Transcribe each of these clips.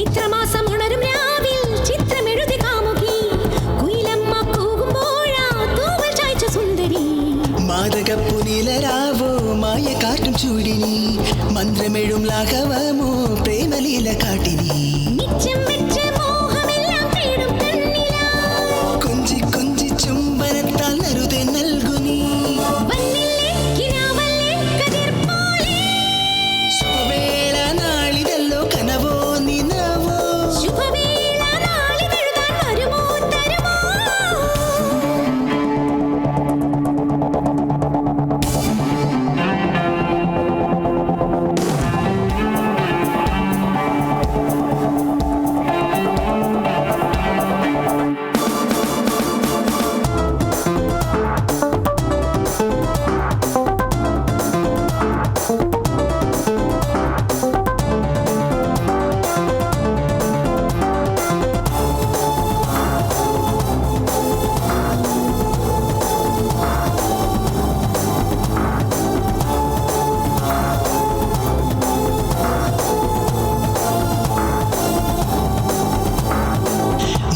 ചൈത്രമാസം ഉണരും രാവിൽ ചിത്രമെഴുതി കാമുകി കുയിലമ്മ കൂകുമ്പോഴാ തൂവൽ ചായ്ച്ച സുന്ദരി മാതകപ്പുനിലരാവോ മായ കാറ്റും ചൂടിനി മന്ത്രമെഴും ലാഘവമോ പ്രേമലീല കാട്ടിനി നിച്ചം വെച്ച് മോഹമെല്ലാം തേടും കണ്ണിലാ കൊഞ്ചി കൊഞ്ചി ചുംബനത്താൽ നരുതെ നൽകുനി വന്നില്ലേ കിനാവല്ലേ കതിർ പോലെ ശുഭവേള നാളിതല്ലോ കനവോ നിനവോ ശുഭവേള നാളിതെഴുതാൻ വരുമോ തരുമോ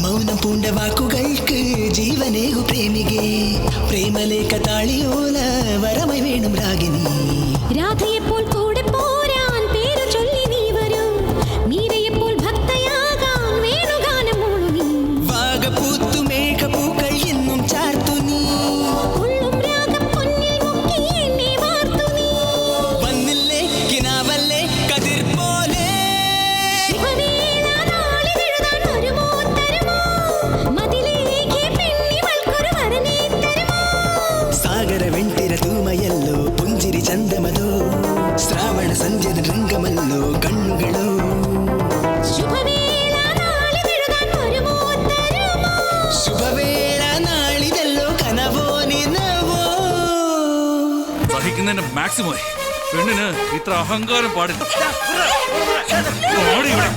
മൗനം പൂണ്ട വാക്കുകൾക്ക് ജീവനേകു പ്രേമികേ പ്രേമലേഖ താളിയോല വരമായി വേണം രാഗിനി രാധയെപ്പോൾ കൂടെ പോരാൻ പേരു ചൊല്ലി നീ വരൂ മീരയെപ്പോൾ ഭക്തയാകാൻ വേണുഗാനം മൂളു നീ വാഗപൂത്തു മേഘപൂക്കൾ എന്നും ചാർത്തു നീ ഉള്ളും രാഗപ്പൊന്നിൽ മുക്കി എന്നെ വാർത്തു നീ വന്നില്ലേ കിനാവല്ലേ കതിർ പോലെ ശുഭവേള നാളിതെഴുതാൻ വരുമോ തരുമോ മതിലേക്ക് പെണ്ണിവൾക്കൊരു വരനെ തരുമോ സാഗര വെണ്ടിര തൂമയല്ലോ പുഞ്ചിരി ചന്തമതോ ശ്രാവണ സന്ധ്യದ ರಂಗമല്ലോ കണ്ണുകളോ ശുഭവേള നാളിതെഴുതാൻ വരുമോ തരുമോ ശുഭവേള നാളിതല്ലോ കനവോ നിനവോ സഹിക്കുന്നതിന്റെ മാക്സിമം പെണ്ണിന് ഇത്ര അഹങ്കാരം പാടില്ല. ഓടി ഇവിടെ.